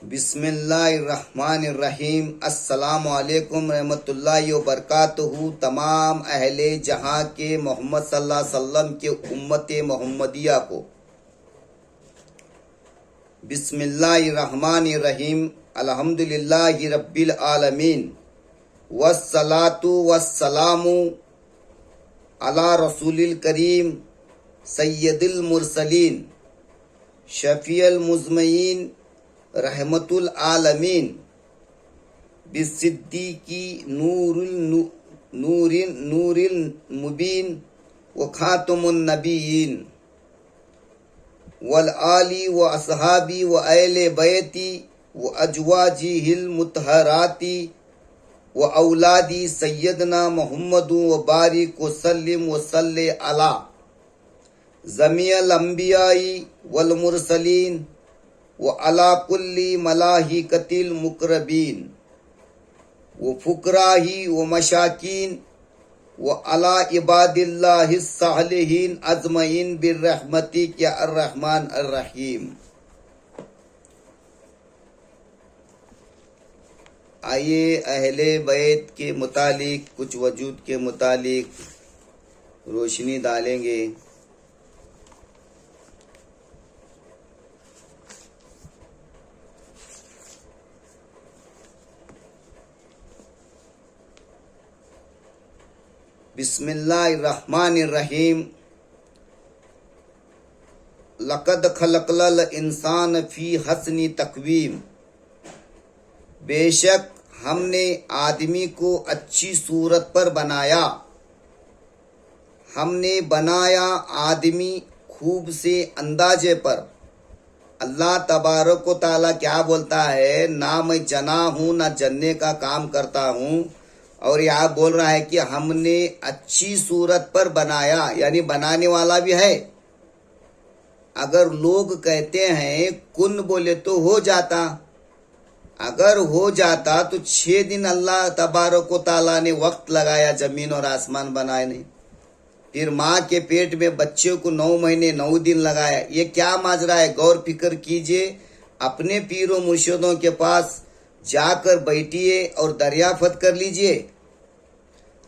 بسم اللہ الرحمن الرحیم۔ السلام علیکم رحمۃ اللہ وبرکاتہ۔ تمام اہل جہاں کے محمد صلی اللہ علیہ وسلم کے امت محمدیہ کو بسم اللہ الرحمن الرحیم۔ الحمدللہ رب العالمین والصلاة والسلام علی رسول الکریم سید المرسلین شفیع المذنبین رحمت العالمین بالصدیقی نور المبین و خاتم النبیین والآلی و اصحابی و اہل بیتی و ازواجہ المطہراتی و اولادی سیدنا محمد و بارک وسلم وصلی علی جمیع الانبیاء والمرسلین وعلى كل ملائكة المقربين وفقراء ومساكين وعلى عباد الله الصالحين أجمعين برحمتك يا الرحمن الرحيم۔ آئیے اہل بیت کے متعلق کچھ وجود کے متعلق روشنی ڈالیں گے۔ بسم اللہ الرحمن الرحیم۔ لقد خلقنا الانسان فی حسن تقویم، بے شک ہم نے آدمی کو اچھی صورت پر بنایا۔ ہم نے بنایا آدمی خوب سے اندازے پر۔ اللہ تبارک و تعالیٰ کیا بولتا ہے؟ نہ میں جنا ہوں نہ جننے کا کام کرتا ہوں، اور یہاں بول رہا ہے کہ ہم نے اچھی صورت پر بنایا، یعنی بنانے والا بھی ہے۔ اگر لوگ کہتے ہیں کن بولے تو ہو جاتا، اگر ہو جاتا تو 6 دن اللہ تبارک و تعالیٰ نے وقت لگایا زمین اور آسمان بنانے، پھر ماں کے پیٹ میں بچے کو 9 مہینے 9 دن لگایا۔ یہ کیا ماجرا ہے؟ غور فکر کیجئے، اپنے پیر و مرشدوں کے پاس جا کر بیٹھیے اور دریافت کر لیجئے،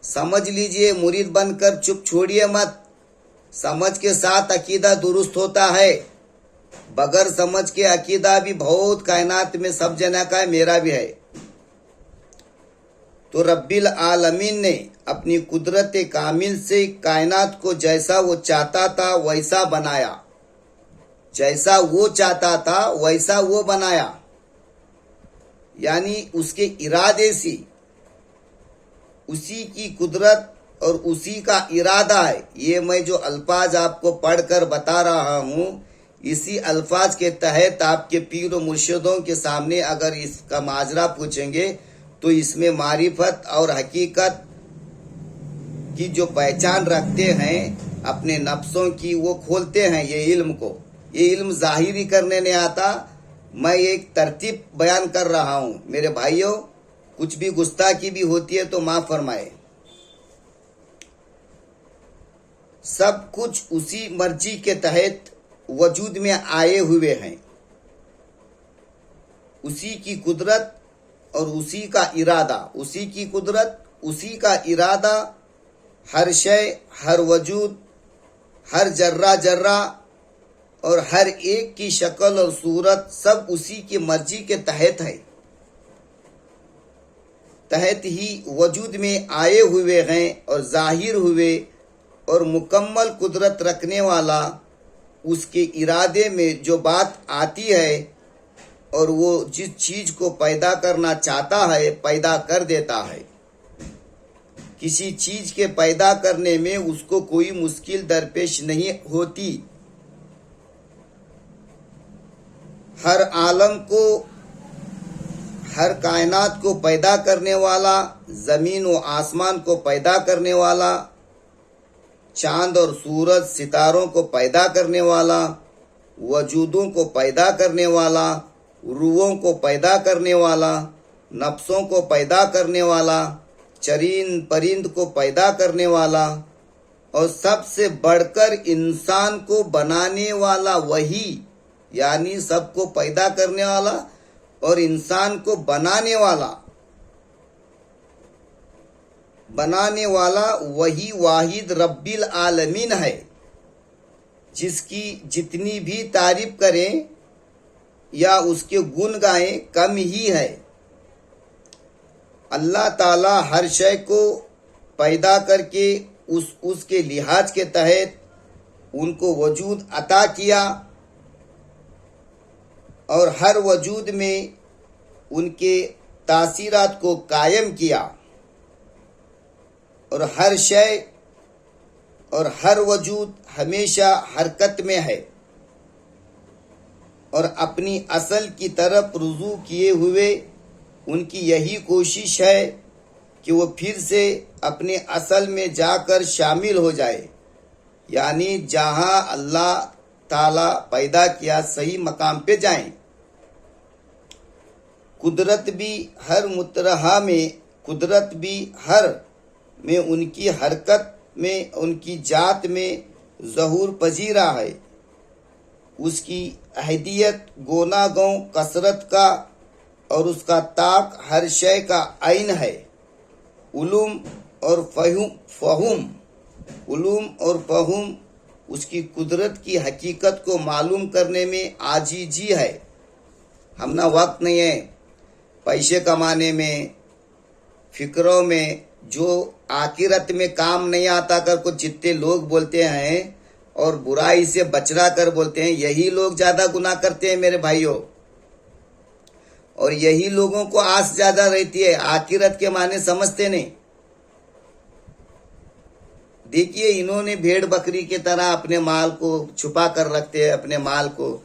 سمجھ لیجئے، مرید بن کر چپ چھوڑیے مت۔ سمجھ کے ساتھ عقیدہ درست ہوتا ہے، بغیر سمجھ کے عقیدہ بھی بہت کائنات میں سب جنا کا ہے، میرا بھی ہے۔ تو رب العالمین نے اپنی قدرت کامل سے کائنات کو جیسا وہ چاہتا تھا ویسا بنایا، جیسا وہ چاہتا تھا ویسا وہ بنایا، یعنی اس کے ارادے سے، اسی کی قدرت اور اسی کا ارادہ ہے۔ یہ میں جو الفاظ آپ کو پڑھ کر بتا رہا ہوں، اسی الفاظ کے تحت آپ کے پیر و مرشدوں کے سامنے اگر اس کا ماجرا پوچھیں گے تو اس میں معرفت اور حقیقت کی جو پہچان رکھتے ہیں اپنے نفسوں کی، وہ کھولتے ہیں یہ علم کو۔ یہ علم ظاہری کرنے نہیں آتا، میں ایک ترتیب بیان کر رہا ہوں۔ میرے بھائیوں، کچھ بھی گستاخی بھی ہوتی ہے تو معاف فرمائے۔ سب کچھ اسی مرضی کے تحت وجود میں آئے ہوئے ہیں، اسی کی قدرت اور اسی کا ارادہ، اسی کی قدرت اسی کا ارادہ، ہر شے، ہر وجود، ہر ذرہ ذرہ اور ہر ایک کی شکل اور صورت سب اسی کی مرضی کے تحت ہے، تحت ہی وجود میں آئے ہوئے ہیں اور ظاہر ہوئے، اور مکمل قدرت رکھنے والا اس کے ارادے میں جو بات آتی ہے اور وہ جس چیز کو پیدا کرنا چاہتا ہے پیدا کر دیتا ہے۔ کسی چیز کے پیدا کرنے میں اس کو کوئی مشکل درپیش نہیں ہوتی۔ ہر عالم کو، ہر کائنات کو پیدا کرنے والا، زمین و آسمان کو پیدا کرنے والا، چاند اور سورج ستاروں کو پیدا کرنے والا، وجودوں کو پیدا کرنے والا، روحوں کو پیدا کرنے والا، نفسوں کو پیدا کرنے والا، چرند پرند کو پیدا کرنے والا، اور سب سے بڑھ کر انسان کو بنانے والا وہی، یعنی سب کو پیدا کرنے والا اور انسان کو بنانے والا وہی واحد رب العالمین ہے، جس کی جتنی بھی تعریف کریں یا اس کے گن گائیں کم ہی ہے۔ اللہ تعالی ہر شے کو پیدا کر کے اس کے لحاظ کے تحت ان کو وجود عطا کیا اور ہر وجود میں ان کے تاثیرات کو قائم کیا، اور ہر شے اور ہر وجود ہمیشہ حرکت میں ہے اور اپنی اصل کی طرف رجوع کیے ہوئے ان کی یہی کوشش ہے کہ وہ پھر سے اپنے اصل میں جا کر شامل ہو جائے، یعنی جہاں اللہ تعالی پیدا کیا صحیح مقام پہ جائیں۔ قدرت بھی ہر میں ان کی حرکت میں ان کی ذات میں ظہور پذیرا ہے۔ اس کی احدیت گونا گوں کثرت کا اور اس کا طاق ہر شے کا عین ہے۔ علوم اور فہم اس کی قدرت کی حقیقت کو معلوم کرنے میں عاجزی ہے۔ ہم نہ وقت نہیں ہے پیسے کمانے میں، فکروں میں، جو آخرت میں کام نہیں آتا کر کو جتنے لوگ بولتے ہیں اور برائی سے بچنا کر بولتے ہیں، یہی لوگ زیادہ گناہ کرتے ہیں میرے بھائیوں، اور یہی لوگوں کو آس زیادہ رہتی ہے، آخرت کے معنی سمجھتے نہیں۔ دیکھیے انہوں نے بھیڑ بکری کی طرح اپنے مال کو چھپا کر رکھتے ہیں، اپنے مال کو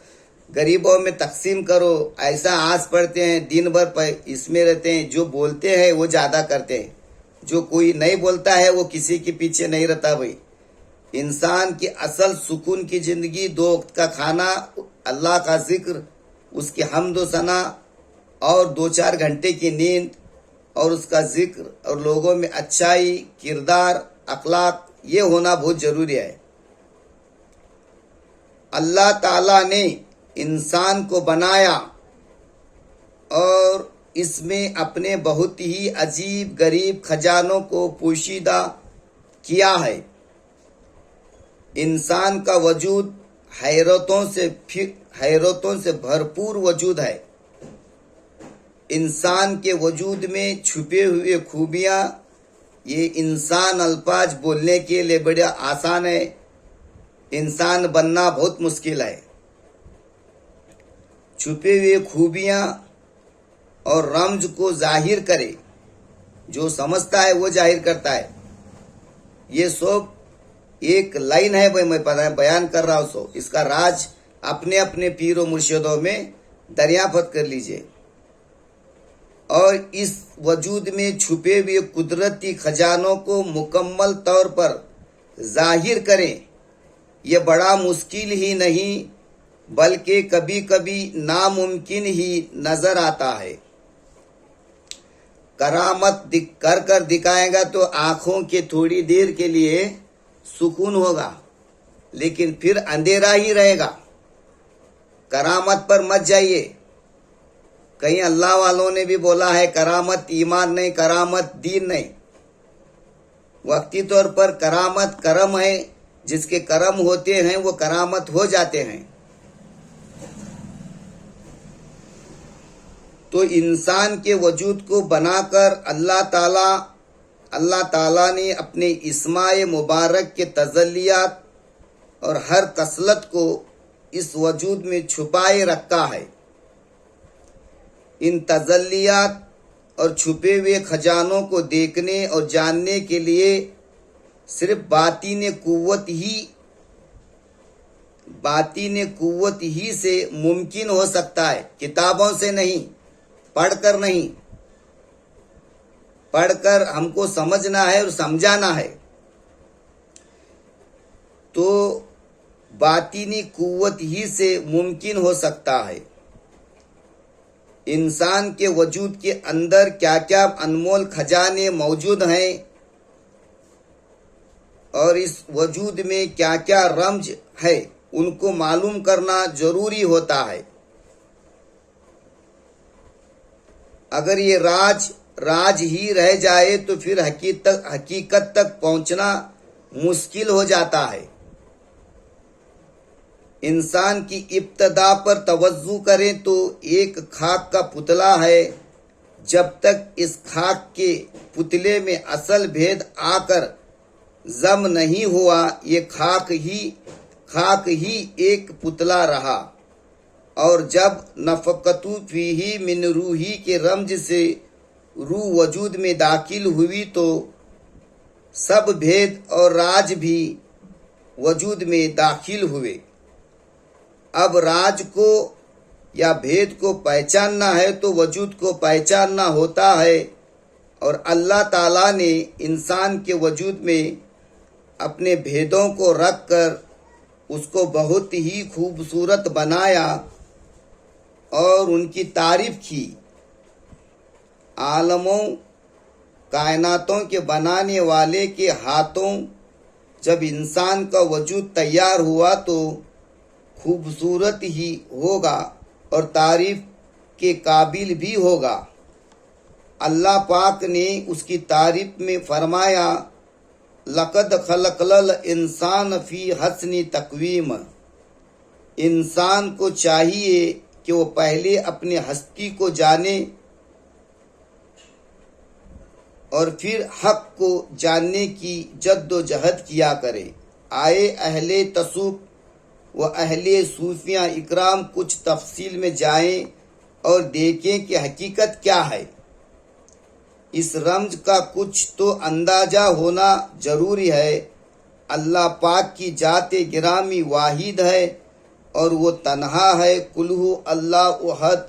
غریبوں میں تقسیم کرو ایسا آس پڑتے ہیں، دن بھر اس میں رہتے ہیں، جو بولتے ہیں وہ زیادہ کرتے ہیں، جو کوئی نہیں بولتا ہے وہ کسی کے پیچھے نہیں رہتا۔ بھائی انسان کی اصل سکون کی زندگی 2 وقت کا کھانا، اللہ کا ذکر، اس کی حمد و ثنا اور 2-4 گھنٹے کی نیند اور اس کا ذکر، اور لوگوں میں اچھائی، کردار، اخلاق، یہ ہونا بہت ضروری ہے۔ اللہ تعالیٰ نے انسان کو بنایا اور اس میں اپنے بہت ہی عجیب غریب خزانوں کو پوشیدہ کیا ہے۔ انسان کا وجود حیرتوں سے بھرپور وجود ہے۔ انسان کے وجود میں چھپے ہوئے خوبیاں، یہ انسان الفاظ بولنے کے لیے بڑا آسان ہے، انسان بننا بہت مشکل ہے۔ چھپے ہوئے خوبیاں اور رمز کو ظاہر کرے، جو سمجھتا ہے وہ ظاہر کرتا ہے۔ یہ سب ایک لائن ہے، میں بیان کر رہا ہوں، سو اس کا راز اپنے اپنے پیر و مرشدوں میں دریافت کر لیجئے، اور اس وجود میں چھپے ہوئے قدرتی خزانوں کو مکمل طور پر ظاہر کریں۔ یہ بڑا مشکل ہی نہیں بلکہ کبھی کبھی ناممکن ہی نظر آتا ہے۔ کرامت کر دکھائے گا تو آنکھوں کے تھوڑی دیر کے لیے سکون ہوگا، لیکن پھر اندھیرا ہی رہے گا۔ کرامت پر مت جائیے۔ کہیں اللہ والوں نے بھی بولا ہے کرامت ایمان نہیں، کرامت دین نہیں۔ وقتی طور پر کرامت کرم ہے، جس کے کرم ہوتے ہیں وہ کرامت ہو جاتے ہیں۔ تو انسان کے وجود کو بنا کر اللہ تعالیٰ نے اپنے اسماء مبارک کے تجلیات اور ہر خصلت کو اس وجود میں چھپائے رکھا ہے۔ ان تجلیات اور چھپے ہوئے خزانوں کو دیکھنے اور جاننے کے لیے صرف باطن قوت ہی سے ممکن ہو سکتا ہے، کتابوں سے نہیں، پڑھ کر نہیں۔ پڑھ کر ہم کو سمجھنا ہے اور سمجھانا ہے، تو باطنی قوت ہی سے ممکن ہو سکتا ہے۔ انسان کے وجود کے اندر کیا کیا انمول خزانے موجود ہیں اور اس وجود میں کیا کیا رمز ہے، ان کو معلوم کرنا ضروری ہوتا ہے۔ اگر یہ راج ہی رہ جائے تو پھر حقیقت تک پہنچنا مشکل ہو جاتا ہے۔ انسان کی ابتدا پر توجہ کریں تو ایک خاک کا پتلا ہے۔ جب تک اس خاک کے پتلے میں اصل بھید آ کر ضم نہیں ہوا، یہ خاک ہی ایک پتلا رہا، اور جب نفقت فیہ من روحی کے رمز سے روح وجود میں داخل ہوئی تو سب بھید اور راج بھی وجود میں داخل ہوئے۔ اب راج کو یا بھید کو پہچاننا ہے تو وجود کو پہچاننا ہوتا ہے، اور اللہ تعالیٰ نے انسان کے وجود میں اپنے بھیدوں کو رکھ کر اس کو بہت ہی خوبصورت بنایا اور ان کی تعریف کی۔ عالموں کائناتوں کے بنانے والے کے ہاتھوں جب انسان کا وجود تیار ہوا تو خوبصورت ہی ہوگا اور تعریف کے قابل بھی ہوگا۔ اللہ پاک نے اس کی تعریف میں فرمایا، لقد خلقنا الانسان فی حسن تقویم۔ انسان کو چاہیے کہ وہ پہلے اپنے ہستی کو جانے اور پھر حق کو جاننے کی جد و جہد کیا کرے۔ آئے اہل تصوف و اہل صوفیہ اکرام کچھ تفصیل میں جائیں اور دیکھیں کہ حقیقت کیا ہے۔ اس رمز کا کچھ تو اندازہ ہونا ضروری ہے۔ اللہ پاک کی ذات گرامی واحد ہے اور وہ تنہا ہے، قل ہو اللہ احد،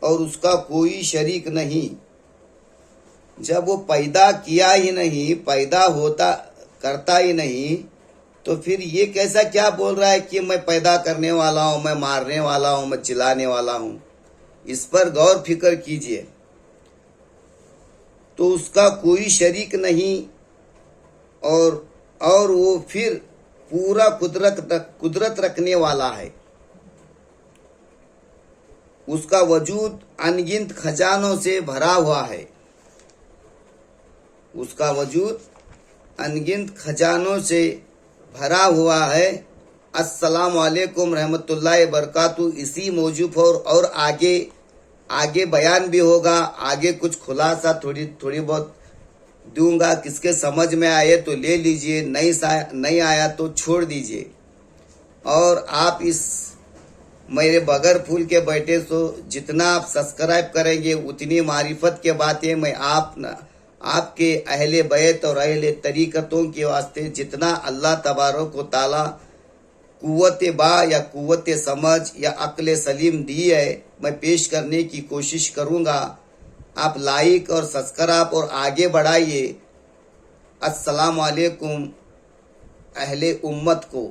اور اس کا کوئی شریک نہیں۔ جب وہ پیدا کیا ہی نہیں، پیدا ہوتا کرتا ہی نہیں، تو پھر یہ کیسا کیا بول رہا ہے کہ میں پیدا کرنے والا ہوں، میں مارنے والا ہوں، میں چلانے والا ہوں؟ اس پر غور فکر کیجئے۔ تو اس کا کوئی شریک نہیں، اور وہ پھر پورا قدرت رکھنے والا ہے۔ اس کا وجود انگنت خزانوں سے بھرا ہوا ہے۔ اس کا وجود انگنت خزانوں سے بھرا ہوا ہے۔ السلام علیکم رحمۃ اللہ وبرکاتہ۔ اسی موضوع پر اور آگے بیان بھی ہوگا، آگے کچھ خلاصہ تھوڑی بہت دوں گا۔ کس کے سمجھ میں آئے تو لے لیجئے، نہیں آیا تو چھوڑ دیجئے۔ اور آپ اس میرے بغیر پھول کے بیٹے سو جتنا آپ سبسکرائب کریں گے اتنی معرفت کے باتیں میں آپ کے اہل بیت اور اہل طریقتوں کے واسطے جتنا اللہ تبارک و تعالی قوت یا قوت سمجھ یا عقل سلیم دی ہے، میں پیش کرنے کی کوشش کروں گا۔ آپ لائک اور سبسکرائب اور آگے بڑھائیے۔ السلام علیکم اہل امت کو۔